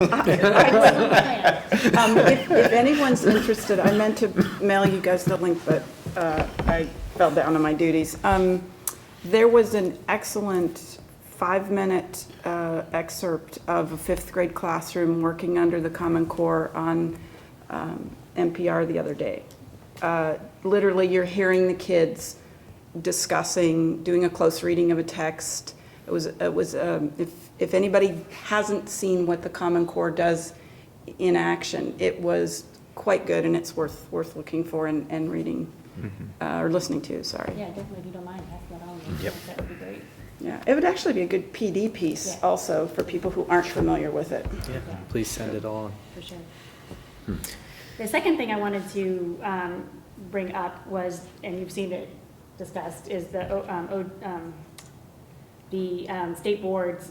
If anyone's interested, I meant to mail you guys the link, but I fell down on my duties. There was an excellent 5-minute excerpt of a 5th grade classroom working under the Common Core on NPR the other day. Literally, you're hearing the kids discussing, doing a close reading of a text. It was if anybody hasn't seen what the Common Core does in action, it was quite good, and it's worth looking for and reading or listening to. Sorry. Yeah, definitely. If you don't mind passing that on, Yep. that would be great. Yeah, it would actually be a good PD piece also for people who aren't familiar with it. Yeah, please send it along. For sure. The second thing I wanted to bring up was, and you've seen it discussed, is the state board's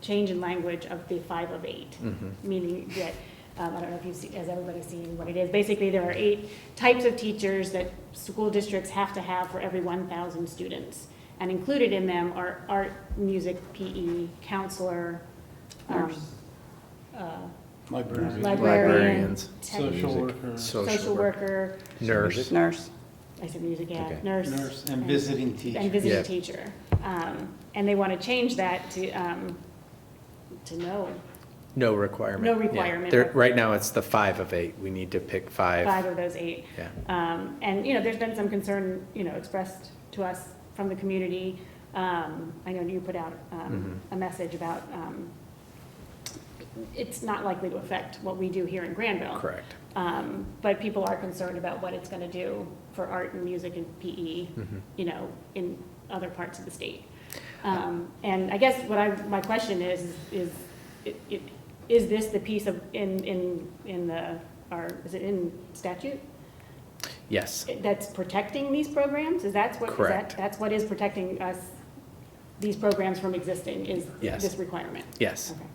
change in language of the 5 of 8, meaning that, I don't know if you've seen, has everybody seen what it is? Basically, there are 8 types of teachers that school districts have to have for every 1,000 students. And included in them are art, music, PE, counselor, librarian, Social worker. social worker, Nurse. I said music, yeah, Okay. nurse. And visiting teacher. And visiting Yeah. teacher. And they want to change that to no. No requirement. No Yeah. requirement. Right now, it's the 5 of 8. We need to pick 5. 5 of those 8. Yeah. And, there's been some concern, expressed to us from the community. I know you put out a message about it's not likely to affect what we do here in Granville. Correct. But people are concerned about what it's going to do for art and music and PE, in other parts of the state. And I guess my question is this the piece of is it in statute Yes. that's protecting these programs? Correct. That's what is protecting us, these programs from existing, is Yes. this requirement? Yes. Okay.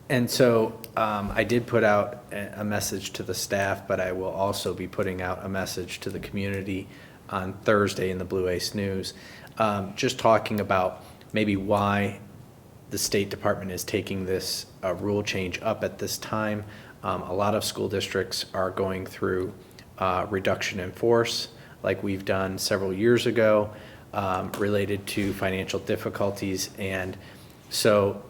And so I did put out a message to the staff, but I will also be putting out a message to the community on Thursday in the Blue Ace News, just talking about maybe why the State Department is taking this rule change up at this time. A lot of school districts are going through reduction in force, like we've done several years ago, related to financial difficulties. And so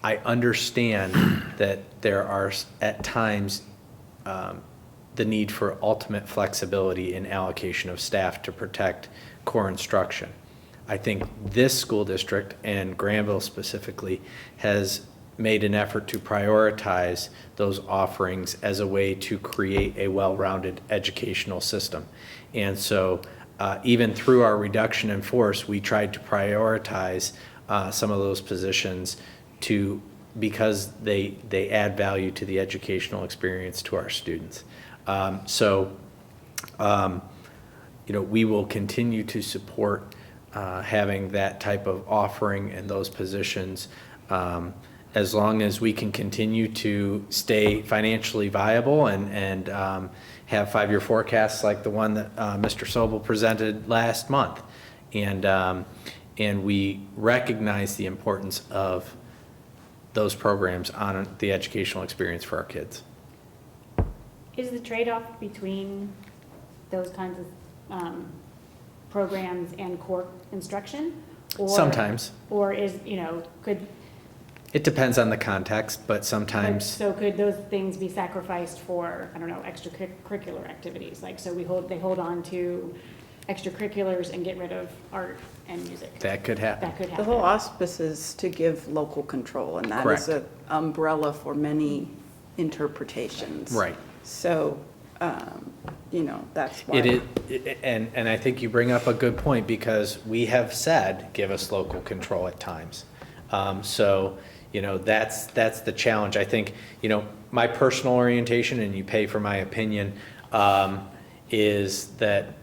I understand that there are at times the need for ultimate flexibility in allocation of staff to protect core instruction. I think this school district, and Granville specifically, has made an effort to prioritize those offerings as a way to create a well-rounded educational system. And so even through our reduction in force, we tried to prioritize some of those positions because they add value to the educational experience to our students. We will continue to support having that type of offering and those positions as long as we can continue to stay financially viable and have 5-year forecasts like the one that Mr. Sobel presented last month. And we recognize the importance of those programs on the educational experience for our kids. Is the trade-off between those kinds of programs and core instruction? Or, Sometimes. Or could... It depends on the context, but sometimes. So could those things be sacrificed for, I don't know, extracurricular activities? Like, so they hold on to extracurriculars and get rid of art and music? That could happen. That could The happen. whole auspice is to give local control, and that is Correct. an umbrella for many interpretations. Right. So, that's why. It is, and I think you bring up a good point, because we have said, give us local control at times. That's the challenge. I think, my personal orientation, and you pay for my opinion, is that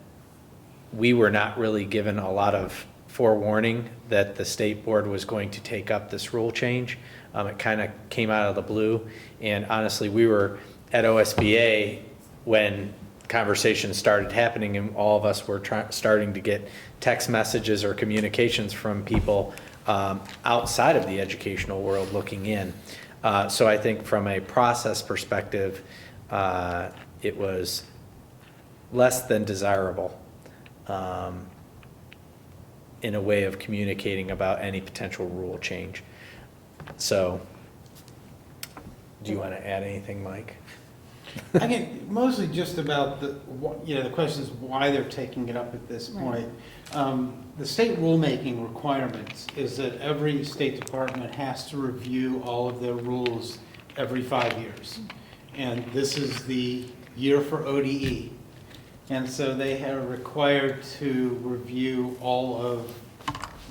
we were not really given a lot of forewarning that the state board was going to take up this rule change. It kind of came out of the blue, and honestly, we were at OSBA when conversations started happening, and all of us were starting to get text messages or communications from people outside of the educational world looking in. So I think from a process perspective, it was less than desirable in a way of communicating about any potential rule change. So, do you want to add anything, Mike? I get mostly just about the, the question is why they're taking it up at this point. The state rulemaking requirements is that every state department has to review all of their rules every 5 years. And this is the year for ODE. And so they are required to review all of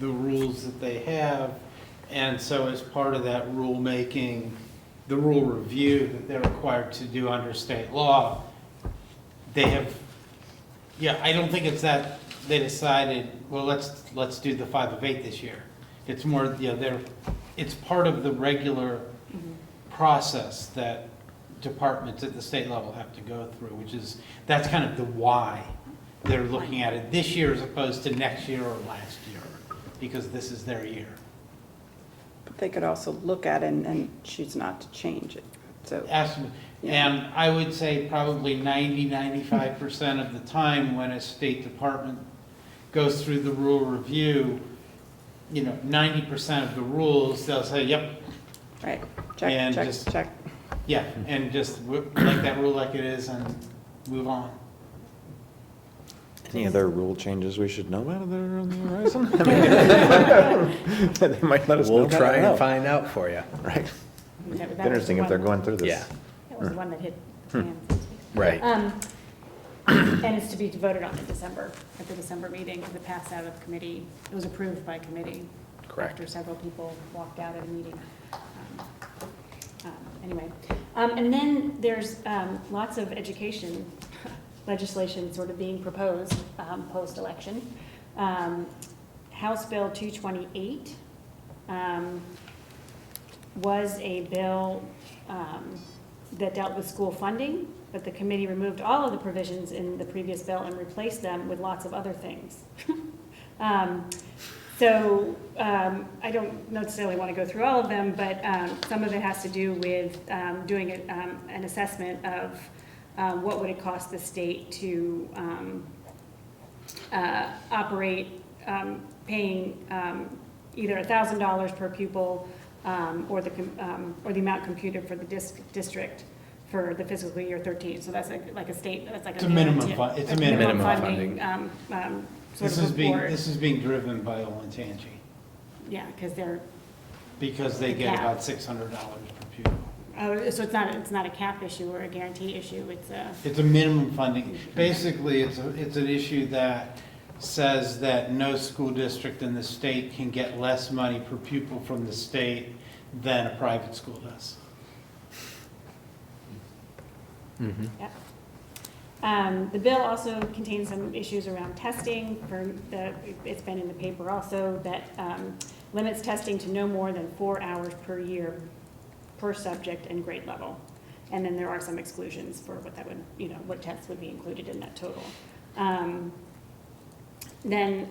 the rules that they have. And so as part of that rulemaking, the rule review that they're required to do under state law, they have, I don't think it's that they decided, well, let's do the 5 of 8 this year. It's more, it's part of the regular process that departments at the state level have to go through, that's kind of the why they're looking at it this year as opposed to next year or last year, because this is their year. But they could also look at it and choose not to change it, so. And I would say probably 95% of the time when a state department goes through the rule review, 90% of the rules, they'll say, yep. Right, And check, just- check. Yeah, and just like that rule like it is and move on. Any other rule changes we should know about that are on the horizon? I mean, they might let us know. We'll about try it and now. find out for you. Right. That was It's the interesting if they're one- going through this. Yeah. That was the one that hit hands. so to speak. Right. And it's to be voted on in December, at the December meeting, because it passed out of committee. It was approved by committee. Correct. After several people walked out at a meeting. Anyway, and then there's lots of education legislation sort of being proposed post-election. House Bill 228 was a bill that dealt with school funding, but the committee removed all of the provisions in the previous bill and replaced them with lots of other things. So I don't necessarily want to go through all of them, but some of it has to do with doing an assessment of what would it cost the state to operate, paying either $1,000 per pupil or the amount computed for the district for the fiscal year 13. So that's like a state, that's like It's a minimum it's a minimum funding sort This of is being, report. this is being driven by Olentangy Yeah, because they're, because they The get cap. about $600 per pupil. oh, so it's not a cap issue or a guarantee issue, it's a, It's a minimum funding. Basically, it's an issue that says that no school district in the state can get less money per pupil from the state than a private school does. yeah. The bill also contains some issues around testing. It's been in the paper also, that limits testing to no more than 4 hours per year per subject and grade level. And then there are some exclusions for what that would, what tests would be included in that total. Then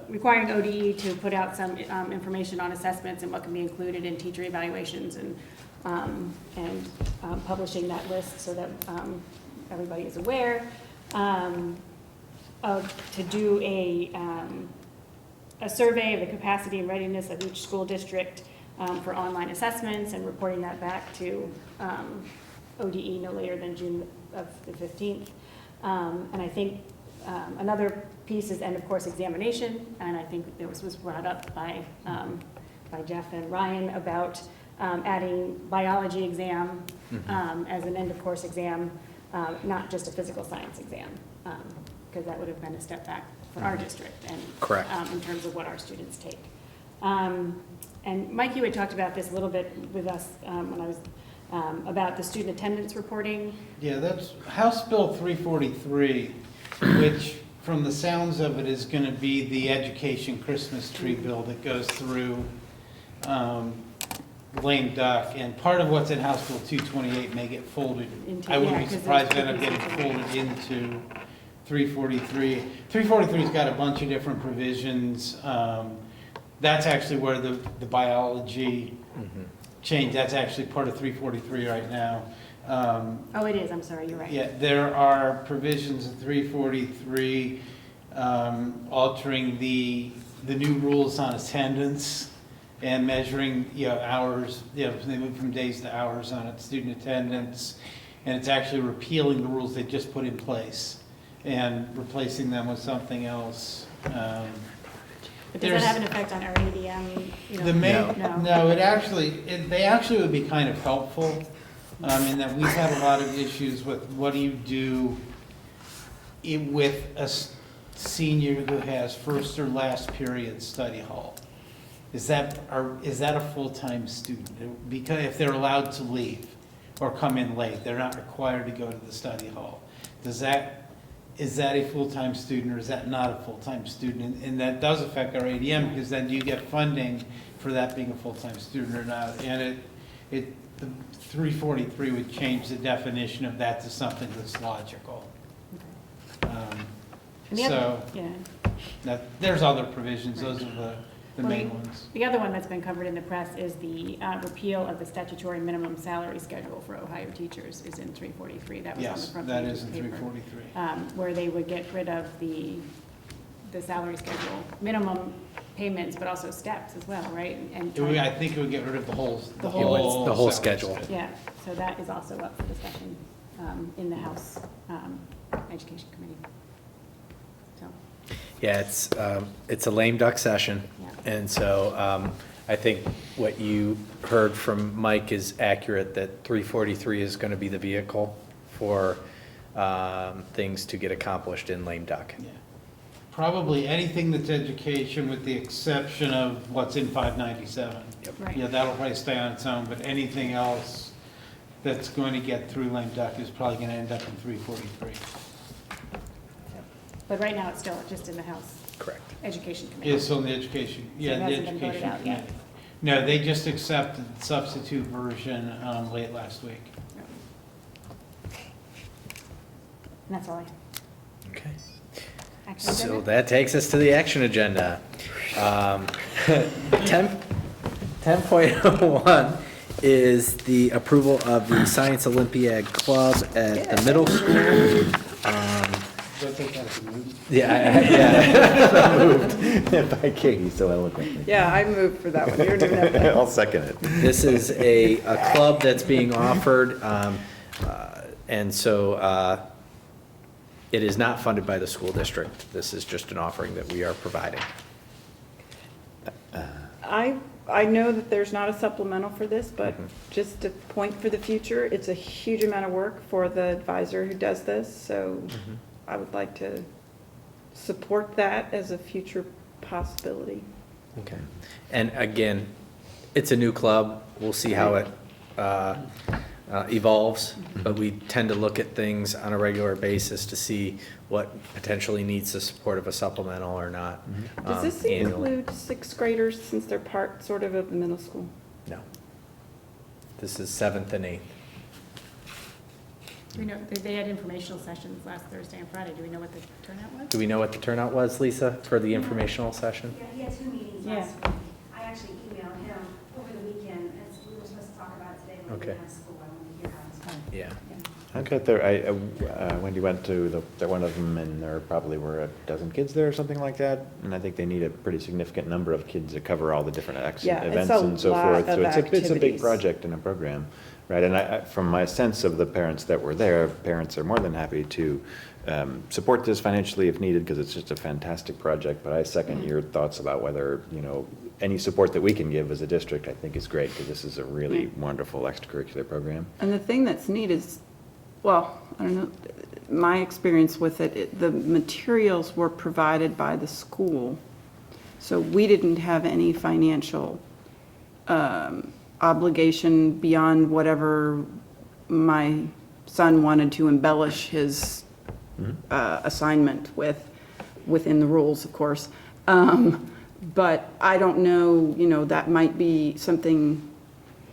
requiring ODE to put out some information on assessments and what can be included in teacher evaluations and publishing that list so that everybody is aware. To do a survey of the capacity and readiness of each school district for online assessments and reporting that back to ODE no later than June of the 15th. And I think another piece is, and of course, examination. And I think this was brought up by Jeff and Ryan about adding biology exam as an end of course exam, not just a physical science exam, because that would have been a step back for our district and Correct. In terms of what our students take. And Mike, you had talked about this a little bit with us when I was about the student attendance reporting. Yeah, that's House Bill 343, which from the sounds of it is going to be the education Christmas tree bill that goes through lame duck. And part of what's in House Bill 228 may get folded. Into- I wouldn't yeah, be 'cause surprised if there's it ended up getting differences. folded into 343. 343's got a bunch of different provisions. that's actually where the biology change, that's actually part of 343 right now. Oh, it is, I'm sorry, you're right. Yeah, there are provisions in 343 altering the new rules on attendance and measuring, hours, they move from days to hours on student attendance. And it's actually repealing the rules they just put in place and replacing them with something else. But does that there's- have an effect on our ADM? The main, No. no, they actually would be kind of helpful, in that we've had a lot of issues with what do you do with a senior who has first or last period study hall? Is that a full-time student? Because if they're allowed to leave or come in late, they're not required to go to the study hall. Is that a full-time student or is that not a full-time student? And that does affect our ADM because then do you get funding for that being a full-time student or not? And the 343 would change the definition of that to something that's logical. And the other- So Yeah. there's other provisions, those are the main ones. The other one that's been covered in the press is the repeal of the statutory minimum salary schedule for Ohio teachers is in 343. That was on the Yes, front that page is of in the paper. 343. Where they would get rid of the salary schedule, minimum payments, but also steps as well, right? And I think it would get rid of the whole The whole- The whole salary schedule. yeah, so that is also up for discussion in the House Education Committee. So, Yeah, it's a lame duck session. Yeah. And so I think what you heard from Mike is accurate, that 343 is going to be the vehicle for things to get accomplished in lame duck. Yeah. Probably anything that's education with the exception of what's in 597. right. Yeah, that'll probably stay on its own, but anything else that's going to get through lame duck is probably going to end up in 343. But right now, it's still just in the House Correct. Education Committee. It's on the education, it yeah, the hasn't been voted education out yet? committee. No, they just accepted the substitute version late last week. And that's all I have. Okay. Action So agenda? that takes us to the action agenda. 10.01 is the approval of the Science Olympiad Club at the middle school. Don't take that as a move. Yeah, By Katie so eloquently. Yeah, I moved for that one. You're doing that. I'll second it. this is a club that's being offered, and so it is not funded by the school district. This is just an offering that we are providing. I know that there's not a supplemental for this, but Mhm. just a point for the future, it's a huge amount of work for the advisor who does this, so I would like to support that as a future possibility. Okay. And again, it's a new club. We'll see how it evolves, but we tend to look at things on a regular basis to see what potentially needs the support of a supplemental or not. Does this annually. include sixth graders since they're part sort of the middle school? No. This is 7th and 8th. Do we know, they had informational sessions last Thursday and Friday. Do we know what the turnout was? Do we know what the turnout was, Lisa, for the informational session? Yeah, he had 2 meetings Yeah. last week. I actually emailed him over the weekend, as we were supposed to talk about it today when we Okay. didn't have school. I wanted to hear how it was going. Yeah. I got there, Wendy went to one of them, and there probably were a dozen kids there or something like that. And I think they need a pretty significant number of kids to cover all the different Yeah, it's events a and so lot forth. of So it's a big activities. project and a program, right? And from my sense of the parents that were there, parents are more than happy to support this financially if needed, because it's just a fantastic project. But I second your thoughts about whether, any support that we can give as a district, I think is great, because this is a really wonderful extracurricular program. And the thing that's neat is, well, I don't know, my experience with it, the materials were provided by the school. So we didn't have any financial obligation beyond whatever my son wanted to embellish his assignment within the rules, of course. But I don't know, that might be something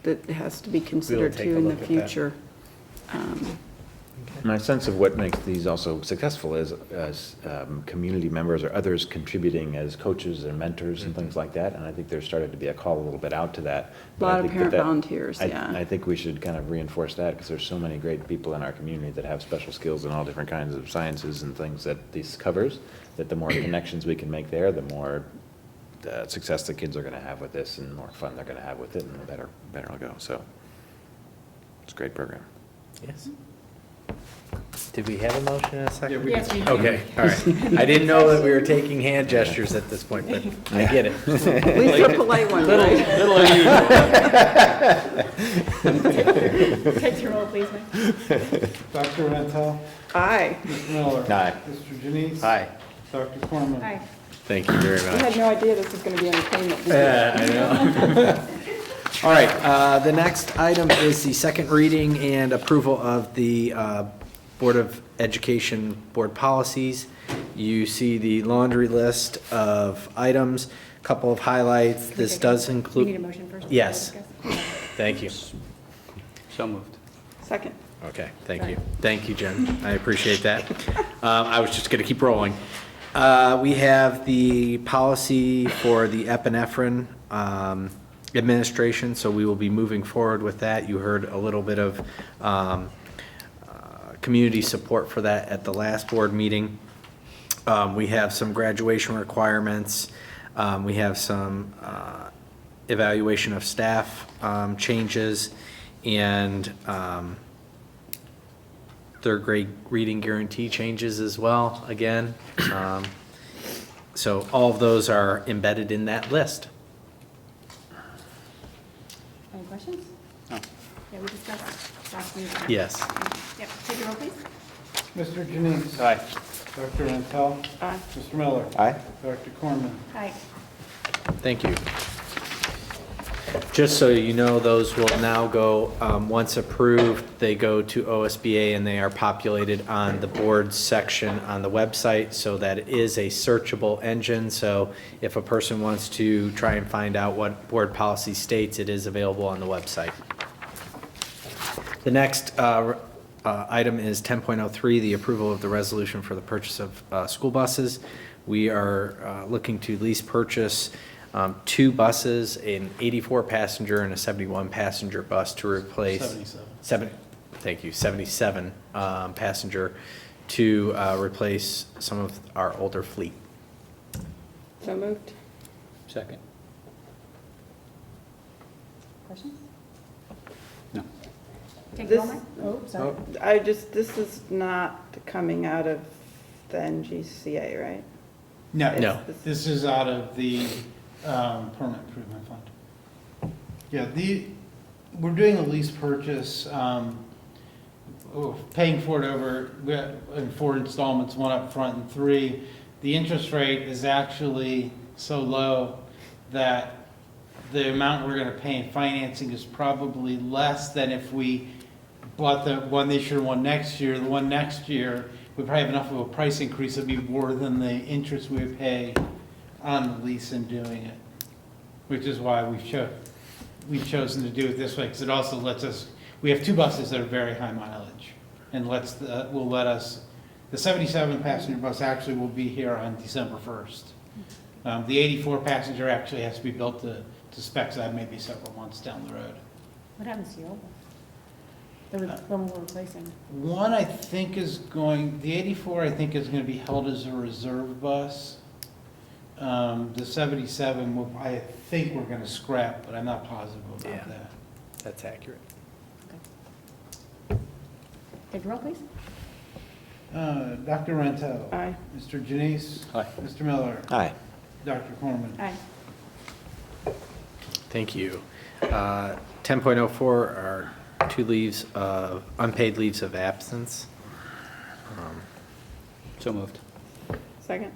that has to be considered take too a in the look at that. future. My sense of what makes these also successful is community members or others contributing as coaches and mentors and things like that. And I think there's started to be a call a little bit out to that. A lot of parent volunteers, I yeah. think we should kind of reinforce that because there's so many great people in our community that have special skills in all different kinds of sciences and things that this covers, that the more connections we can make there, the more success the kids are going to have with this and the more fun they're going to have with it and the better it'll go. So it's a great program. Yes. Did we have a motion in a second? Yes, we do. Okay, all right. I didn't know that we were taking hand gestures at this point, but I get it. At least a polite one, right? Little unusual. Take your roll, please, Mike. Dr. Rentel, Aye. Mr. Miller. Aye. Mr. Janice. Hi. Dr. Corman. Aye. Thank you very We much. had no idea this was going to be entertainment. did we? I know. All right, the next item is the second reading and approval of the Board of Education Board policies. You see the laundry list of items, couple of highlights. This does We need a include, motion first. Yes. before we discuss? thank you. So moved. Second. Okay, thank you. Thank you, Jen. I appreciate that. I was just going to keep rolling. We have the policy for the epinephrine administration, so we will be moving forward with that. You heard a little bit of community support for that at the last board meeting. We have some graduation requirements. We have some evaluation of staff changes and third grade reading guarantee changes as well, again. So all of those are embedded in that list. Any questions? No. Yeah, we discussed last meeting. Yes. Yep, take your roll, please. Mr. Janice. Aye. Dr. Rentel. Aye. Mr. Miller. Aye. Dr. Corman. Aye. Thank you. Just so you know, those will now go, once approved, they go to OSBA and they are populated on the board section on the website, so that it is a searchable engine. So if a person wants to try and find out what board policy states, it is available on the website. The next item is 10.03, the approval of the resolution for the purchase of school buses. We are looking to lease purchase 2 buses, an 84-passenger and a 71-passenger bus to replace. 77 passenger to replace some of our older fleet. So moved. Second. Questions? No. Take your roll, This- Mike. Oh, sorry. This is not coming out of the NGCA, right? No. No. This is out of the permanent improvement fund. Yeah, we're doing a lease purchase, paying for it over, in 4 installments, 1 up front and 3. The interest rate is actually so low that the amount we're gonna pay in financing is probably less than if we bought the one this year, one next year. The one next year, we probably have enough of a price increase that'd be more than the interest we would pay on the lease and doing it, which is why we've chosen to do it this way, because it also lets us, we have 2 buses that are very high mileage, and will let us, the 77-passenger bus actually will be here on December 1st. The 84-passenger actually has to be built to specs, that may be several months down the road. What happens to your old one? The one we're replacing? One, I think, is going, the 84, I think, is going to be held as a reserve bus. The 77, I think we're going to scrap, but I'm not positive Yeah. about that. That's accurate. Take your roll, please. Dr. Rentel. Aye. Mr. Janice. Aye. Mr. Miller. Aye. Dr. Corman. Aye. Thank you. 10.04 are 2 leaves of, unpaid leaves of absence. So moved. Second.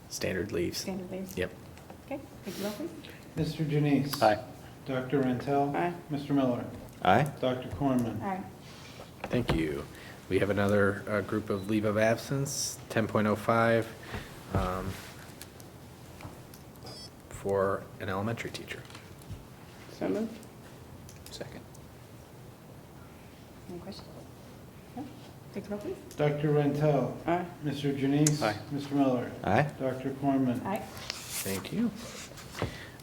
Standard leaves. Standard leaves. Yep. Okay, take your roll, please. Mr. Janice. Aye. Dr. Rentel. Aye. Mr. Miller. Aye. Dr. Corman. Aye. Thank you. We have another group of leave of absence, 10.05, for an elementary teacher. So moved. Second. Any questions? No? Take the roll, please. Dr. Rentel. Aye. Mr. Janice. Aye. Mr. Miller. Aye. Dr. Cornman. Aye. Thank you.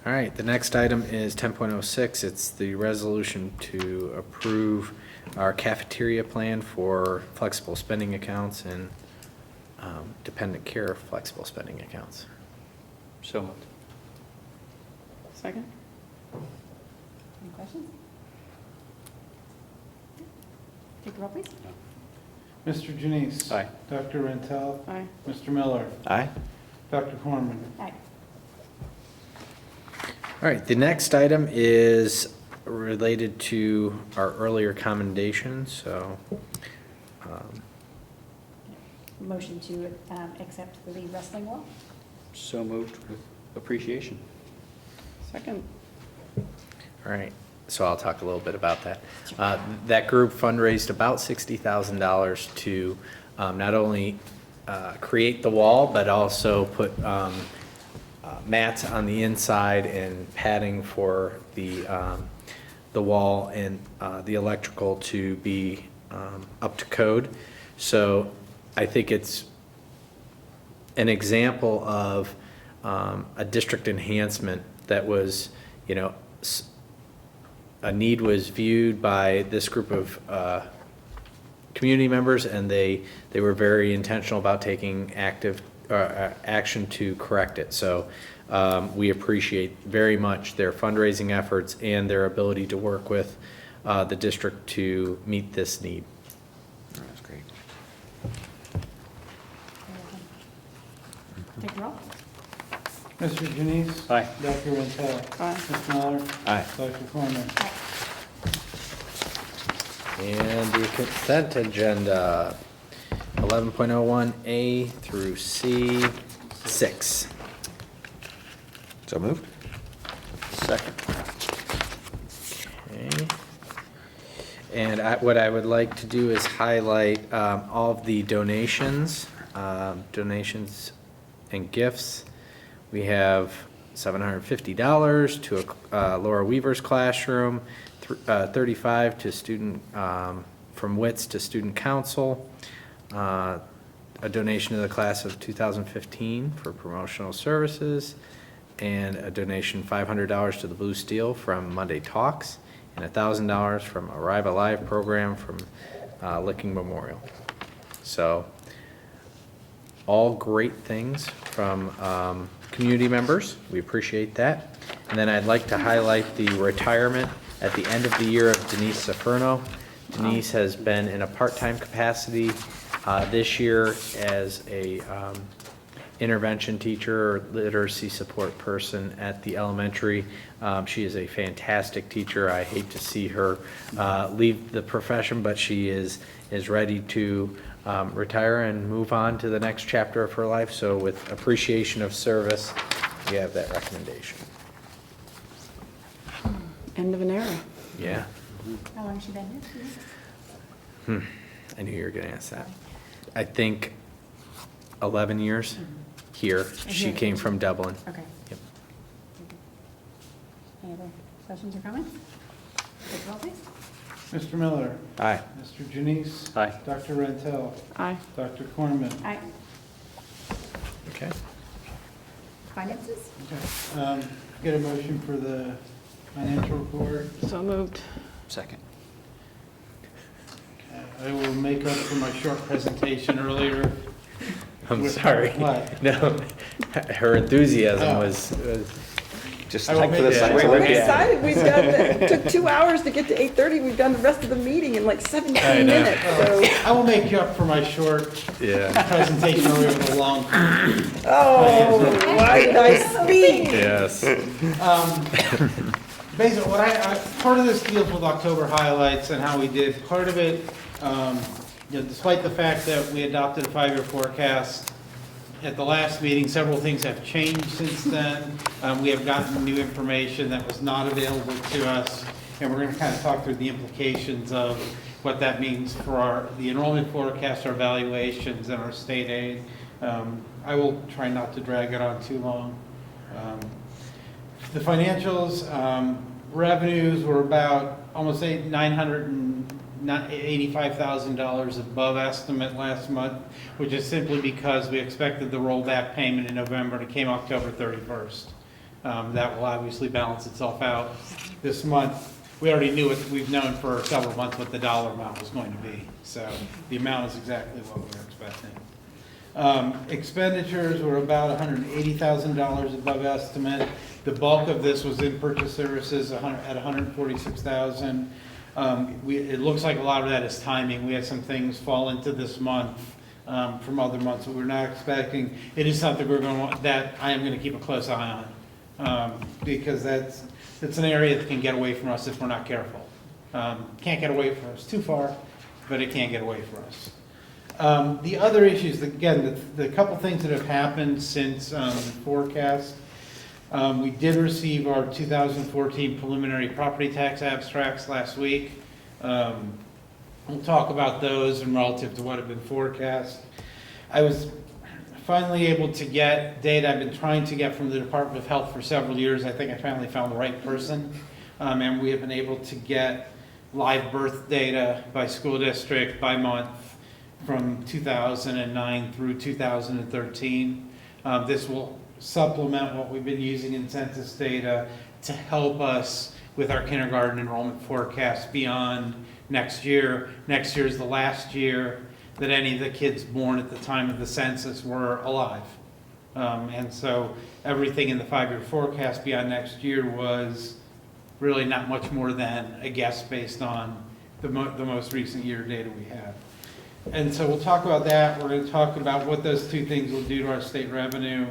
All right, the next item is 10.06. It's the resolution to approve our cafeteria plan for flexible spending accounts and dependent care flexible spending accounts. So moved. Second? Any questions? Take the roll, please. Mr. Janice. Aye. Dr. Rentel. Aye. Mr. Miller. Aye. Dr. Cornman. Aye. All right, the next item is related to our earlier commendation, so Motion to accept the lead wrestling wall. So moved with appreciation. Second? all right, so I'll talk a little bit about that. That group fundraised about $60,000 to not only create the wall, but also put mats on the inside and padding for the wall and the electrical to be up to code. So I think it's an example of a district enhancement that was, you know, a need was viewed by this group of community members, and they were very intentional about taking active action to correct it. So we appreciate very much their fundraising efforts and their ability to work with the district to meet this need. That's great. Take the roll. Mr. Janice. Aye. Dr. Rentel. Aye. Mr. Miller. Aye. Dr. Cornman. Aye. And the consent agenda, 11.01A through C, 6. So moved. Second. Okay. And what I would like to do is highlight all of the donations and gifts. We have $750 to Laura Weaver's classroom, $35 to student, from WITS to Student Council, a donation to the class of 2015 for promotional services, and a donation $500 to the Blue Steel from Monday Talks, and $1,000 from Arrive Alive program from Licking Memorial. So, all great things from community members. We appreciate that. And then I'd like to highlight the retirement at the end of the year of Denise Saferno. Denise has been in a part-time capacity this year as a intervention teacher or literacy support person at the elementary. She is a fantastic teacher. I hate to see her leave the profession, but she is ready to retire and move on to the next chapter of her life. So with appreciation of service, we have that recommendation. End of an era. Yeah. How long has she been here? I knew you were going to ask that. I think 11 years here. She here. came from Dublin. Okay. Yep. Any other questions or comments? Take the roll, please. Mr. Miller. Aye. Mr. Janice. Aye. Dr. Rentel. Aye. Dr. Cornman. Aye. Okay. Finances? Okay. Get a motion for the financial report. So moved. Second. I will make up for my short presentation earlier. I'm With- sorry. What? No, her enthusiasm Oh. was Just I will like for the make it- science Wait, We're Yeah. excited. We've done, it took 2 hours to get to 8:30. We've done the rest of the meeting in like 17 I know. minutes. So, I will make you up for my short yeah. presentation earlier with a long. oh, why did I speak? Yes. Basically, part of this deals with October highlights and how we did. Part of it, despite the fact that we adopted a 5-year forecast, at the last meeting, several things have changed since then. We have gotten new information that was not available to us, and we're going to kind of talk through the implications of what that means for the enrollment forecast, our valuations, and our state aid. I will try not to drag it on too long. The financials, revenues were about almost $909 not $85,000 above estimate last month, which is simply because we expected the rollback payment in November and it came October 31st. That will obviously balance itself out this month. We already knew it, we've known for several months what the dollar amount was going to be. So the amount is exactly what we were expecting. Expenditures were about $180,000 above estimate. The bulk of this was in purchase services at $146,000. It looks like a lot of that is timing. We had some things fall into this month from other months that we're not expecting. It is something that I am going to keep a close eye on because that's an area that can get away from us if we're not careful. Can't get away from us too far, but it can't get away from us. The other issues, again, the couple things that have happened since the forecast. We did receive our 2014 preliminary property tax abstracts last week. We'll talk about those and relative to what had been forecast. I was finally able to get data I've been trying to get from the Department of Health for several years. I think I finally found the right person. And we have been able to get live birth data by school district, by month, from 2009 through 2013. This will supplement what we've been using in census data to help us with our kindergarten enrollment forecast beyond next year. Next year is the last year that any of the kids born at the time of the census were alive. And so everything in the 5-year forecast beyond next year was really not much more than a guess based on the most recent year data we have. And so we'll talk about that. We're going to talk about what those two things will do to our state revenue,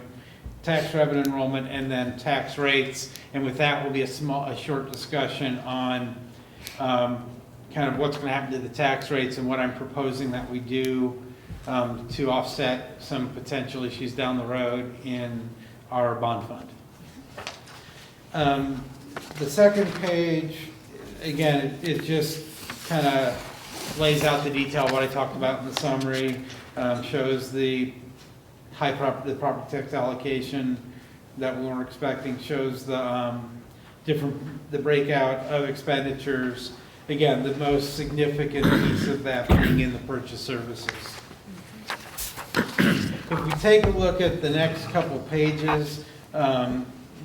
tax revenue enrollment, and then tax rates. And with that will be a short discussion on kind of what's going to happen to the tax rates and what I'm proposing that we do to offset some potential issues down the road in our bond fund. The second page, again, it just kind of lays out the detail of what I talked about in the summary, shows the property tax allocation that we weren't expecting, shows the breakout of expenditures. Again, the most significant piece of that being in the purchase services. If we take a look at the next couple pages,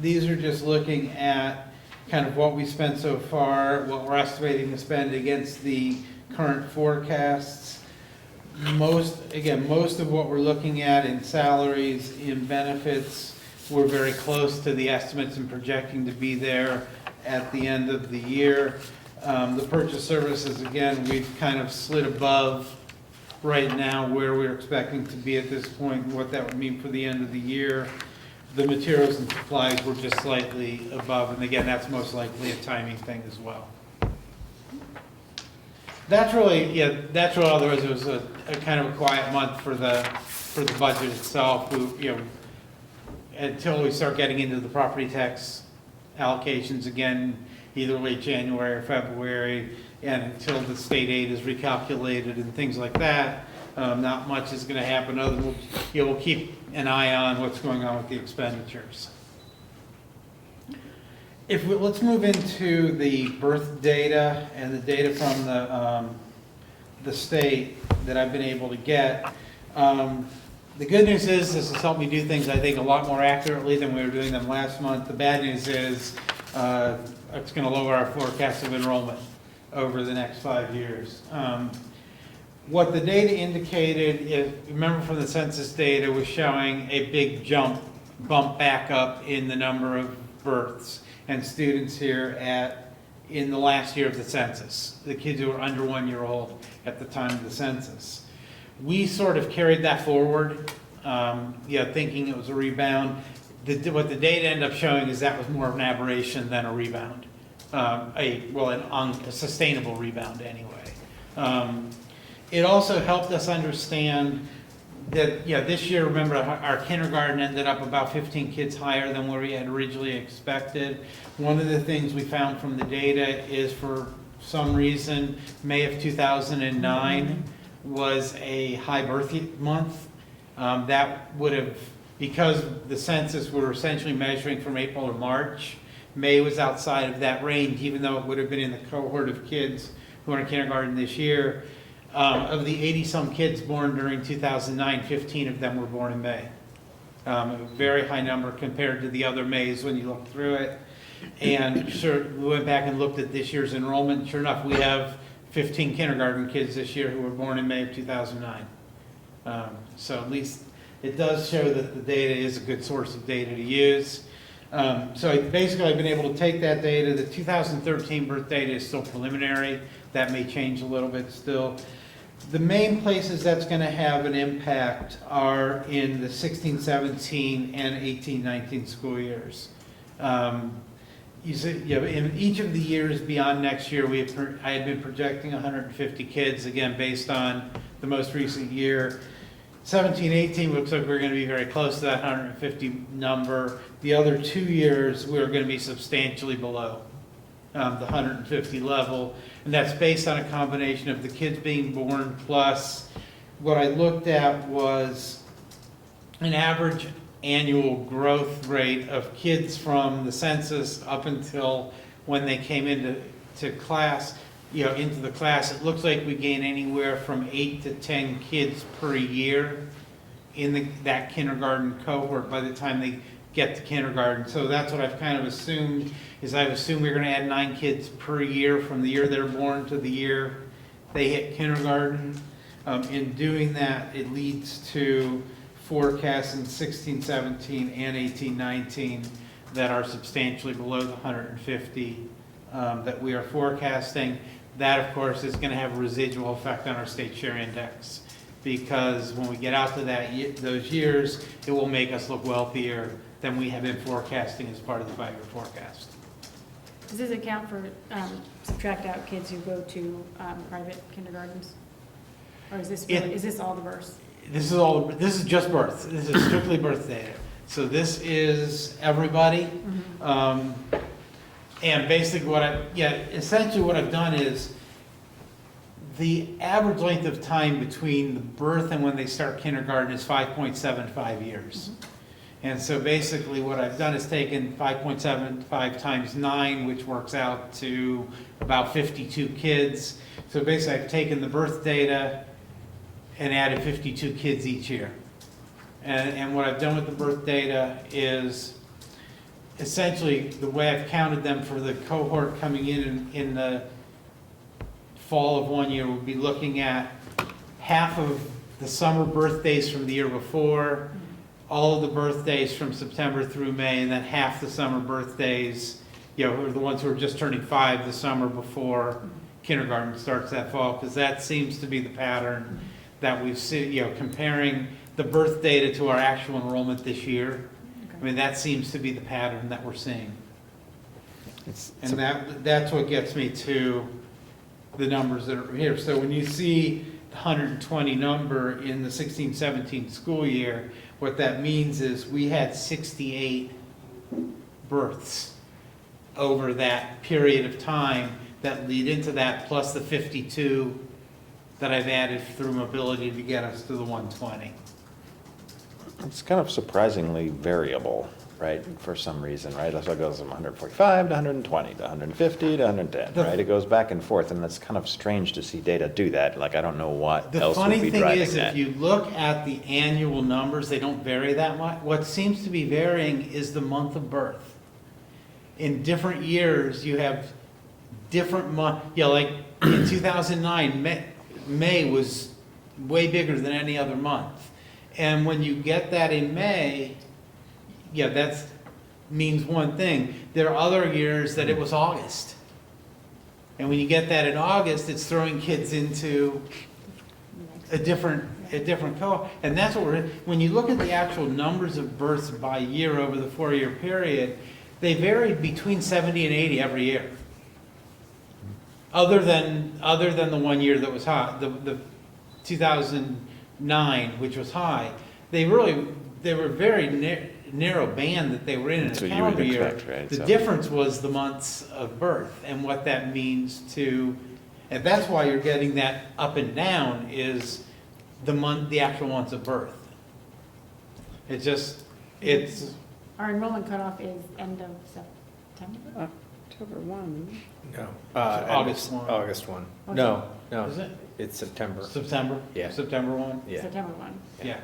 these are just looking at kind of what we spent so far, what we're estimating to spend against the current forecasts. Most of what we're looking at in salaries, in benefits, we're very close to the estimates and projecting to be there at the end of the year. The purchase services, again, we've kind of slid above right now where we're expecting to be at this point and what that would mean for the end of the year. The materials and supplies were just slightly above, and again, that's most likely a timing thing as well. That's really, otherwise it was a kind of a quiet month for the budget itself. Until we start getting into the property tax allocations again, either late January or February, and until the state aid is recalculated and things like that, not much is going to happen other than we'll keep an eye on what's going on with the expenditures. Let's move into the birth data and the data from the state that I've been able to get. The good news is this has helped me do things, I think, a lot more accurately than we were doing them last month. The bad news is it's going to lower our forecast of enrollment over the next 5 years. What the data indicated, is, remember from the census data, was showing a big bump back up in the number of births and students here in the last year of the census, the kids who were under 1 year old at the time of the census. We sort of carried that forward, thinking it was a rebound. What the data ended up showing is that was more of an aberration than a rebound, a sustainable rebound anyway. It also helped us understand that, this year, remember, our kindergarten ended up about 15 kids higher than what we had originally expected. One of the things we found from the data is, for some reason, May of 2009 was a high birth month. That would have, because the census were essentially measuring from April to March, May was outside of that range, even though it would have been in the cohort of kids who are in kindergarten this year. Of the 80-some kids born during 2009, 15 of them were born in May. A very high number compared to the other Mays when you look through it. And sure, we went back and looked at this year's enrollment. Sure enough, we have 15 kindergarten kids this year who were born in May of 2009. So at least it does show that the data is a good source of data to use. Basically, I've been able to take that data. The 2013 birth data is still preliminary. That may change a little bit still. The main places that's going to have an impact are in the 16-17 and 18-19 school years. You see, in each of the years beyond next year, I had been projecting 150 kids, again, based on the most recent year. 17-18 looks like we're going to be very close to that 150 number. The other 2 years, we're going to be substantially below the 150 level. And that's based on a combination of the kids being born plus what I looked at was an average annual growth rate of kids from the census up until when they came into class, into the class. It looks like we gain anywhere from 8 to 10 kids per year in that kindergarten cohort by the time they get to kindergarten. So that's what I've kind of assumed, is I've assumed we're going to add 9 kids per year from the year they're born to the year they hit kindergarten. In doing that, it leads to forecasts in 16-17 and 18-19 that are substantially below the 150 that we are forecasting. That, of course, is going to have a residual effect on our state share index, because when we get out to those years, it will make us look wealthier than we have been forecasting as part of the 5-year forecast. Does this account for, subtract out kids who go to private kindergartens? Or is this all the births? This is just birth. This is strictly birth data. So this is everybody. And basically essentially what I've done is the average length of time between the birth and when they start kindergarten is 5.75 years. And so basically what I've done is taken 5.75 times 9, which works out to about 52 kids. So basically I've taken the birth data and added 52 kids each year. And what I've done with the birth data is essentially the way I've counted them for the cohort coming in the fall of one year, we'll be looking at half of the summer birthdays from the year before, all of the birthdays from September through May, and then half the summer birthdays, who are the ones who are just turning 5 the summer before kindergarten starts that fall, because that seems to be the pattern that we've seen, comparing the birth data to our actual enrollment this year. I mean, that seems to be the pattern that we're seeing. That's what gets me to the numbers that are here. So when you see the 120 number in the 16-17 school year, what that means is we had 68 births over that period of time that lead into that, plus the 52 that I've added through mobility to get us to the 120. It's kind of surprisingly variable, right, for some reason, right? So it goes from 145 to 120 to 150 to 110, right? It goes back and forth, and that's kind of strange to see data do that. Like, I don't know what else would be driving that. The funny thing is, if you look at the annual numbers, they don't vary that much. What seems to be varying is the month of birth. In different years, you have different months. Like in 2009, May was way bigger than any other month. And when you get that in May, that means one thing. There are other years that it was August. And when you get that in August, it's throwing kids into a different cohort. And that's what when you look at the actual numbers of births by year over the 4-year period, they varied between 70 and 80 every year. Other than the 1 year that was hot, the 2009, which was high, they were very narrow band that they were in a calendar year. Expect, right? The difference was the months of birth and what that means and that's why you're getting that up and down is the actual months of birth. Our enrollment cutoff is end of September? October 1. No. August 1. August 1. Oh, No, no. Is it? It's September. September? Yeah. September 1? Yeah. September 1. Yeah.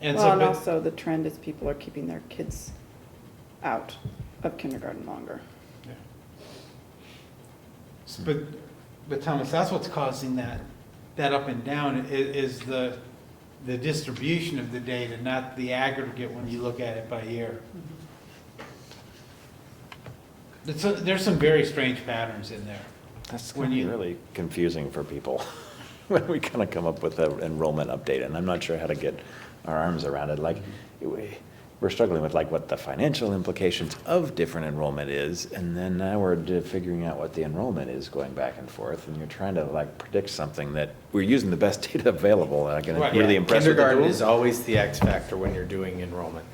And Well, so, and but, also the trend is people are keeping their kids out of kindergarten longer. but Thomas, that's what's causing that up and down is the distribution of the data, not the aggregate when you look at it by year. There's some very strange patterns in there. That's When going to be you- really confusing for people when we kind of come up with an enrollment update, and I'm not sure how to get our arms around it. Like, we're struggling with like what the financial implications of different enrollment is, and then now we're figuring out what the enrollment is going back and forth, and you're trying to like predict something that we're using the best data available, and I'm gonna Right. really Yeah, impressed with the Kindergarten is tools. always the X factor when you're doing enrollment.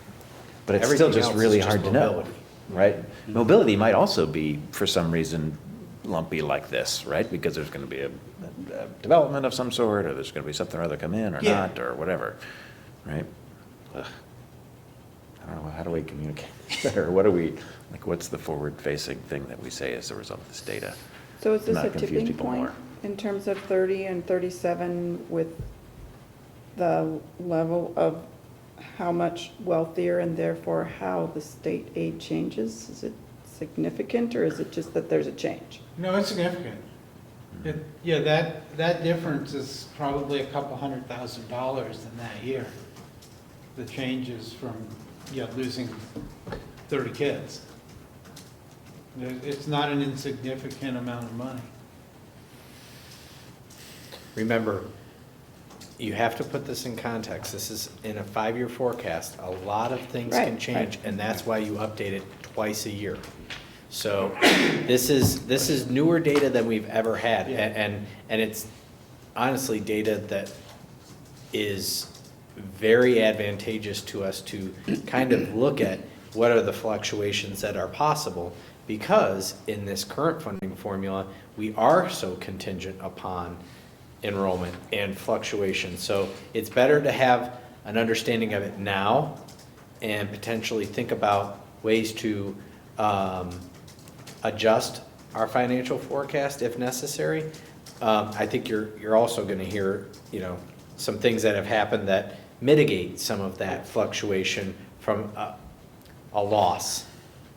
But it's still Everything just else is really just hard to know, mobility. right? Mobility might also be, for some reason, lumpy like this, right? Because there's gonna be a development of some sort, or there's gonna be something or other come in or Yeah. not, or whatever, right? Ugh. I don't know, how do we communicate better? What do we, like, what's the forward-facing thing that we say as a result of this data? So is this Not a confuse tipping people point more. in terms of 30 and 37 with the level of how much wealthier and therefore how the state aid changes? Is it significant, or is it just that there's a change? No, it's significant. Yeah, that difference is probably a couple $100,000 in that year. The changes from, losing 30 kids. It's not an insignificant amount of money. Remember, you have to put this in context. This is in a 5-year forecast. A lot of things can Right, change, right. and that's why you update it twice a year. So this is newer data than we've ever had, Yeah. and it's honestly data that is very advantageous to us to kind of look at what are the fluctuations that are possible, because in this current funding formula, we are so contingent upon enrollment and fluctuation. So it's better to have an understanding of it now and potentially think about ways to adjust our financial forecast if necessary. I think you're also going to hear, some things that have happened that mitigate some of that fluctuation from a loss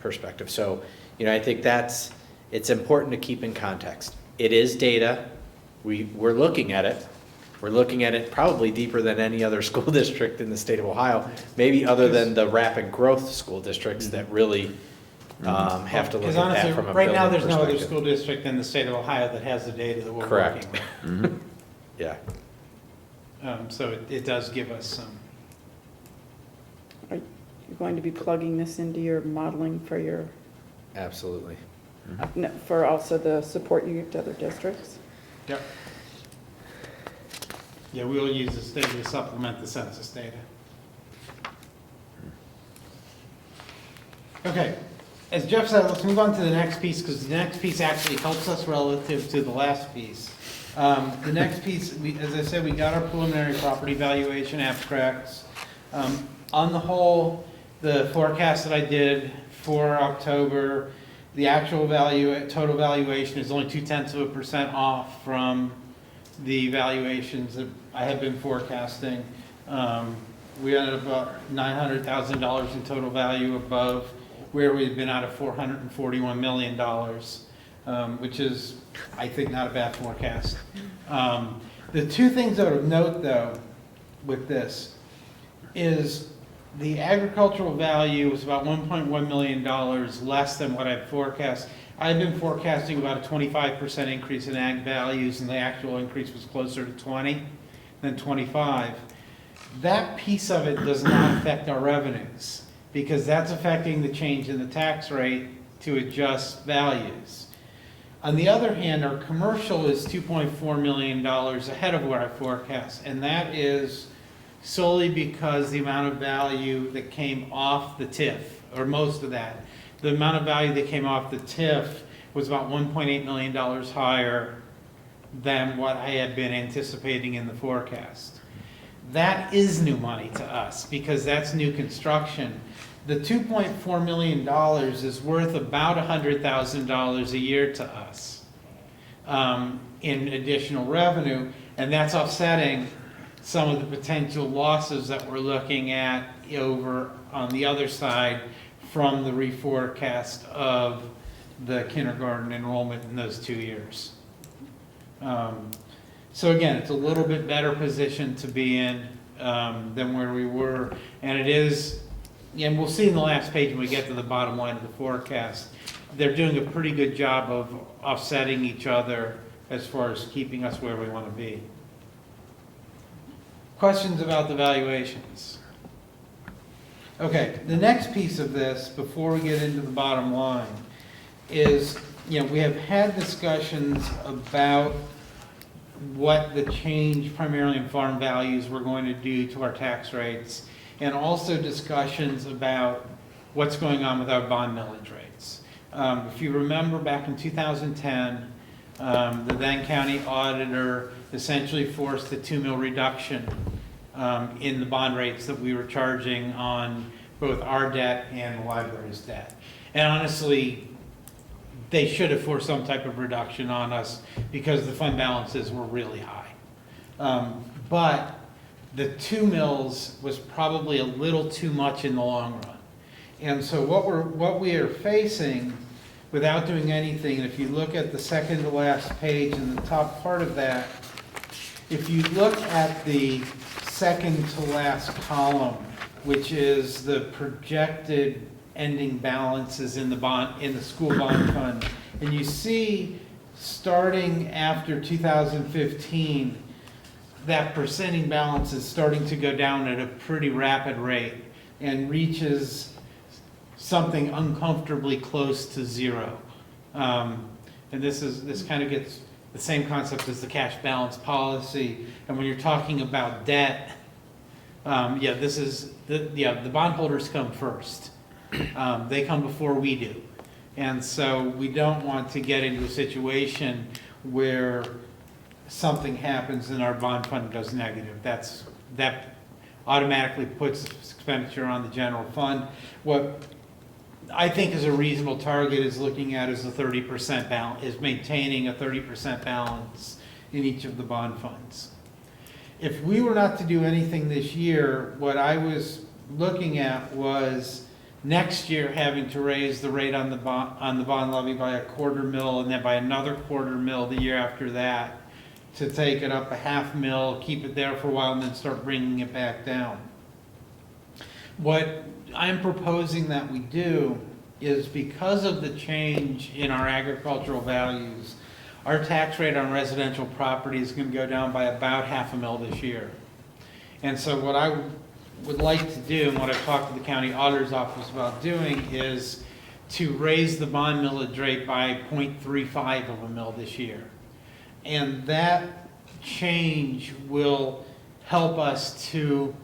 perspective. So, I think it's important to keep in context. It is data. We're looking at it. We're looking at it probably deeper than any other school district in the state of Ohio, maybe other than the rapid growth school districts that really have to look Because at honestly, that from a right now, building there's no other perspective. school district in the state of Ohio that has the data that we're Correct. working with. Yeah. So it does give us some. Are you going to be plugging this into your modeling for your, Absolutely. no, for also the support you give to other districts? Yep. Yeah, we will use this data to supplement the census data. Okay, as Jeff said, let's move on to the next piece, because the next piece actually helps us relative to the last piece. The next piece, as I said, we got our preliminary property valuation abstracts. On the whole, the forecast that I did for October, the actual value, total valuation is only 0.2% off from the valuations that I had been forecasting. We ended up about $900,000 in total value above where we had been out of $441 million, which is, I think, not a bad forecast. The two things I would note, though, with this is the agricultural value was about $1.1 million less than what I forecast. I've been forecasting about a 25% increase in ag values, and the actual increase was closer to 20 than 25. That piece of it does not affect our revenues, because that's affecting the change in the tax rate to adjust values. On the other hand, our commercial is $2.4 million ahead of what I forecast, and that is solely because the amount of value that came off the TIF, or most of that, the amount of value that came off the TIF was about $1.8 million higher than what I had been anticipating in the forecast. That is new money to us, because that's new construction. the $2.4 million is worth about $100,000 a year to us in additional revenue, and that's offsetting some of the potential losses that we're looking at over on the other side from the reforecast of the kindergarten enrollment in those 2 years. So again, it's a little bit better position to be in than where we were, and it is, and we'll see in the last page when we get to the bottom line of the forecast, they're doing a pretty good job of offsetting each other as far as keeping us where we want to be. Questions about the valuations? Okay, the next piece of this, before we get into the bottom line, is, we have had discussions about what the change primarily in farm values we're going to do to our tax rates, and also discussions about what's going on with our bond millage rates. If you remember back in 2010, the then county auditor essentially forced a 2 mil reduction in the bond rates that we were charging on both our debt and the library's debt. And honestly, they should have forced some type of reduction on us because the fund balances were really high. But the 2 mils was probably a little too much in the long run. And so what we are facing, without doing anything, if you look at the second to last page in the top part of that, if you look at the second to last column, which is the projected ending balances in the school bond fund, and you see starting after 2015, that percenting balance is starting to go down at a pretty rapid rate and reaches something uncomfortably close to zero. And this kind of gets the same concept as the cash balance policy. And when you're talking about debt, the bondholders come first. They come before we do. And so we don't want to get into a situation where something happens and our bond fund goes negative. That automatically puts expenditure on the general fund. What I think is a reasonable target is looking at is a 30% balance, is maintaining a 30% balance in each of the bond funds. If we were not to do anything this year, what I was looking at was next year having to raise the rate on the bond levy by $0.25 mil, and then by another $0.25 mil the year after that, to take it up $0.5 mil, keep it there for a while, and then start bringing it back down. What I'm proposing that we do is, because of the change in our agricultural values, our tax rate on residential property is going to go down by about $0.5 mil this year. And so what I would like to do, and what I've talked to the county auditor's office about doing, is to raise the bond millage rate by 0.35 of a mil this year. And that change will help us to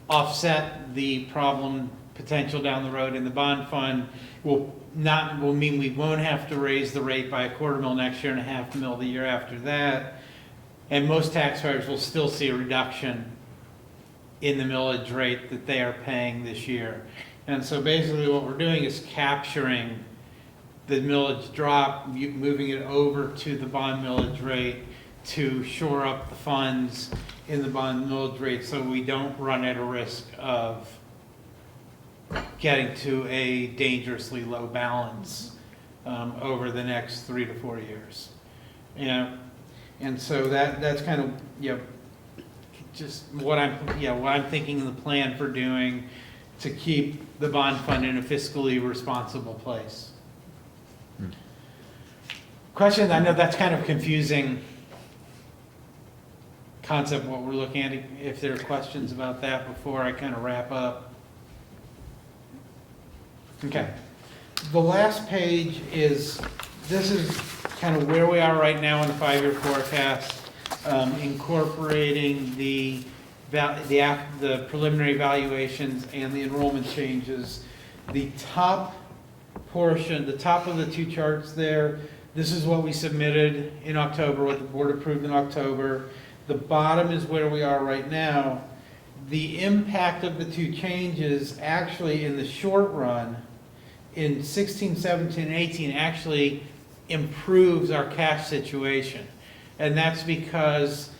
offset the problem potential down the road in the bond fund. Will mean we won't have to raise the rate by $0.25 mil next year and $0.5 mil the year after that. And most taxpayers will still see a reduction in the millage rate that they are paying this year. And so basically what we're doing is capturing the millage drop, moving it over to the bond millage rate to shore up the funds in the bond millage rate, so we don't run at a risk of getting to a dangerously low balance over the next 3 to 4 years. And so that's kind of just what I'm thinking of the plan for doing to keep the bond fund in a fiscally responsible place. Question, I know that's kind of confusing concept what we're looking at. If there are questions about that before I kind of wrap up. Okay. The last page is, this is kind of where we are right now in the 5-year forecast, incorporating the preliminary valuations and the enrollment changes. The top portion, the top of the two charts there, this is what we submitted in October, what the board approved in October. The bottom is where we are right now. the impact of the two changes actually in the short run, in 16, 17, and 18, actually improves our cash situation. And that's because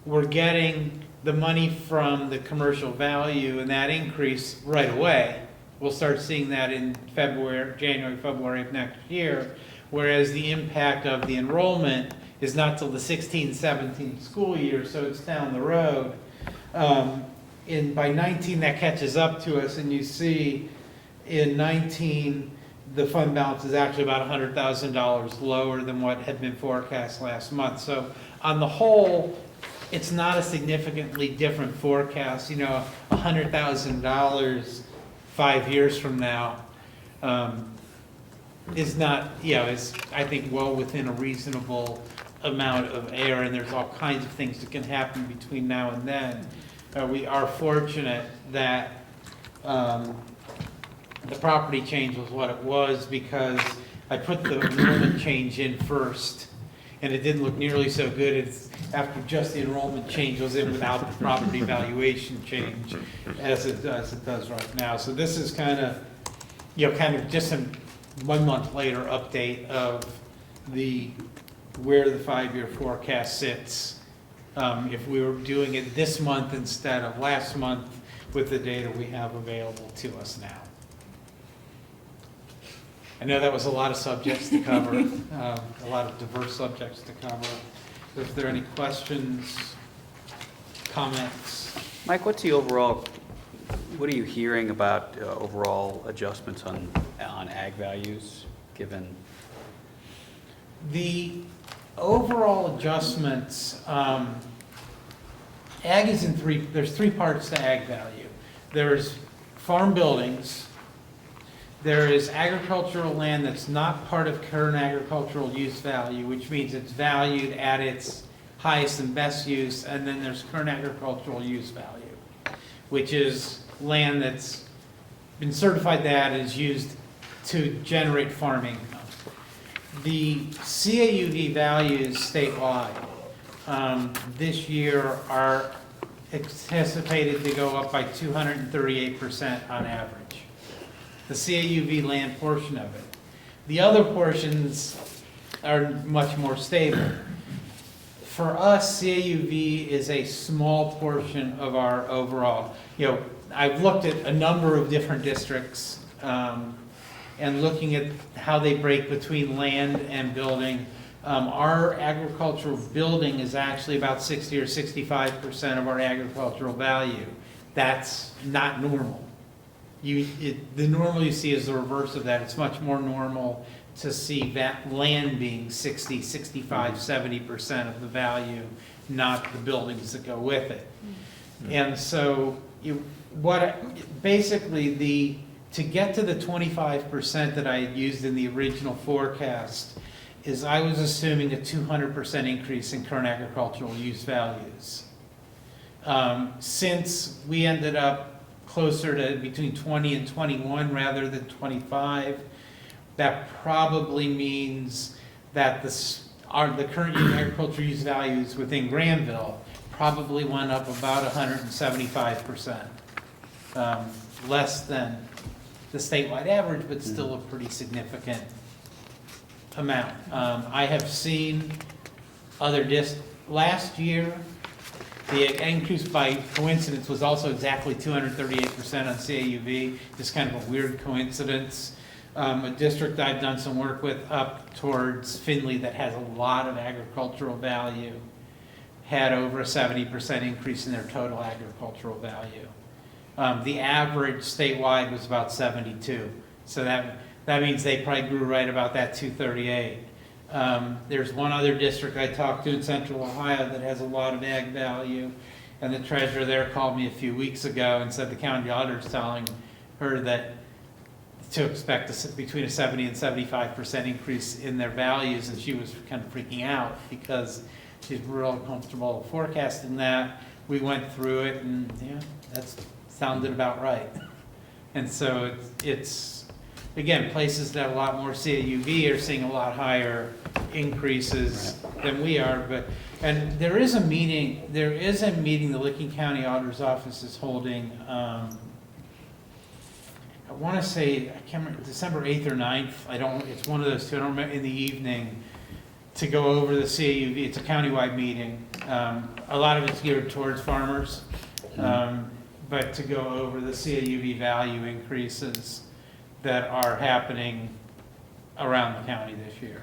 we're getting the money from the commercial value and that increase right away. We'll start seeing that in January, February of next year, whereas the impact of the enrollment is not till the 16, 17 school year, so it's down the road. By 19, that catches up to us, and you see in 19, the fund balance is actually about $100,000 lower than what had been forecast last month. So on the whole, it's not a significantly different forecast. You know, $100,000 5 years from now is not, is, I think, well within a reasonable amount of error, and there's all kinds of things that can happen between now and then. We are fortunate that the property change was what it was because I put the enrollment change in first, and it didn't look nearly so good as after just the enrollment change was in without the property valuation change as it does right now. So this is kind of just a 1 month later update of where the 5-year forecast sits. If we were doing it this month instead of last month with the data we have available to us now. I know that was a lot of subjects to cover, a lot of diverse subjects to cover. If there are any questions, comments? Mike, what are you hearing about overall adjustments on ag values, given? The overall adjustments, ag is there's three parts to ag value. There's farm buildings, there is agricultural land that's not part of current agricultural use value, which means it's valued at its highest and best use, and then there's current agricultural use value, which is land that's been certified that is used to generate farm income. The CAUV values statewide this year are anticipated to go up by 238% on average. The CAUV land portion of it. The other portions are much more stable. For us, CAUV is a small portion of our overall. I've looked at a number of different districts and looking at how they break between land and building. Our agricultural building is actually about 60 or 65% of our agricultural value. That's not normal. The normal you see is the reverse of that. It's much more normal to see that land being 60, 65, 70% of the value, not the buildings that go with it. And so basically to get to the 25% that I had used in the original forecast is I was assuming a 200% increase in current agricultural use values. Since we ended up closer to between 20 and 21 rather than 25, that probably means that the current agricultural use values within Granville probably went up about 175%, less than the statewide average, but still a pretty significant amount. I have seen last year, the increase by coincidence was also exactly 238% on CAUV, just kind of a weird coincidence. A district I've done some work with up towards Findlay that has a lot of agricultural value had over a 70% increase in their total agricultural value. The average statewide was about 72. So that means they probably grew right about that 238. There's one other district I talked to in Central Ohio that has a lot of ag value, and the treasurer there called me a few weeks ago and said the county auditor is telling her that to expect between a 70 and 75% increase in their values, and she was kind of freaking out because she's real comfortable forecasting that. We went through it, and that sounded about right. And so it's again, places that have a lot more CAUV are seeing a lot higher increases than we are, and there is a meeting the Licking County Auditor's Office is holding, I want to say, I can't remember, December 8th or 9th, it's one of those two, I don't remember, in the evening, to go over the CAUV. It's a countywide meeting. A lot of it's geared towards farmers, but to go over the CAUV value increases that are happening around the county this year.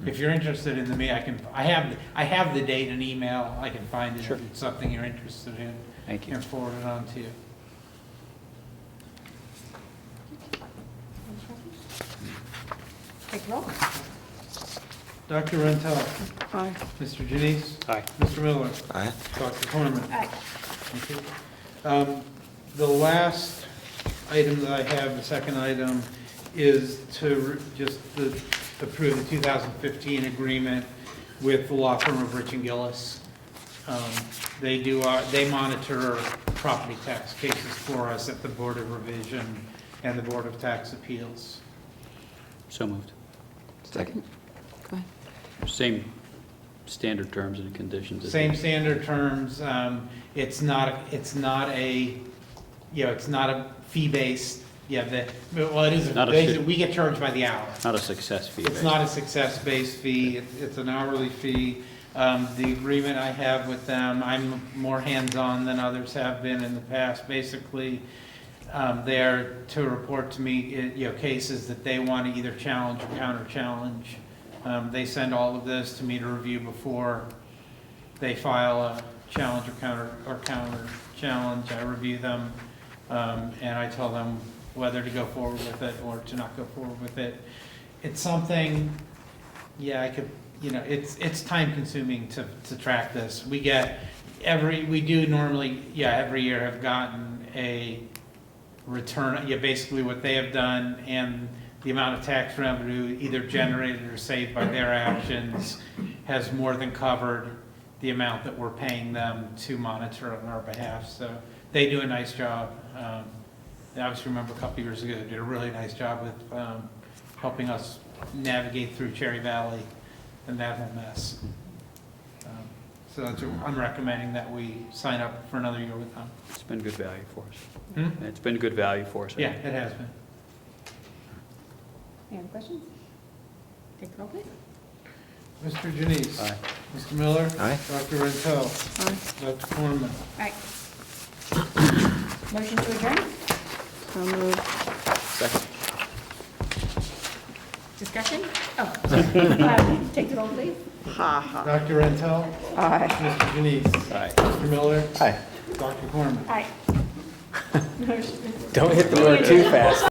If you're interested in I have the date and email, I can find it Sure. if it's something you're interested in. Thank you. And forward it on to you. Take roll. Dr. Rentel, Aye. Mr. Janice, Aye. Mr. Miller, Aye. Dr. Corman. Aye. Thank you. The last item that I have, the second item, is to approve the 2015 agreement with the law firm of Rich and Gillis. They monitor property tax cases for us at the Board of Revision and the Board of Tax Appeals. So moved. Second. Go ahead. Same standard terms and conditions. as Same the- standard terms. It's not a fee-based, it is, Not a basically, fee. we get charged by the hour. Not a success fee. It's not a success-based fee, it's an hourly fee. The agreement I have with them, I'm more hands-on than others have been in the past. Basically, they're to report to me, cases that they want to either challenge or counter-challenge. They send all of this to me to review before they file a challenge or counter-challenge. I review them, and I tell them whether to go forward with it or to not go forward with it. It's something, it's time-consuming to track this. We do normally, every year have gotten a return, basically what they have done and the amount of tax revenue either generated or saved by their actions has more than covered the amount that we're paying them to monitor on our behalf. So they do a nice job. I obviously remember a couple years ago, they did a really nice job with helping us navigate through Cherry Valley and that whole mess. So I'm recommending that we sign up for another year with them. It's been good value for us. Hmm? It's been good value for us. Yeah, it has been. Any other questions? Take the roll, please. Mr. Janice. Aye. Mr. Miller. Aye. Dr. Rentel. Aye. Dr. Corman. Aye. Motion to adjourn? So moved. Second. Discussion? Oh, take the roll, please. Ha ha. Dr. Rentel. Aye. Mr. Janice. Aye. Mr. Miller. Aye. Dr. Corman. Aye. Don't hit the door too fast.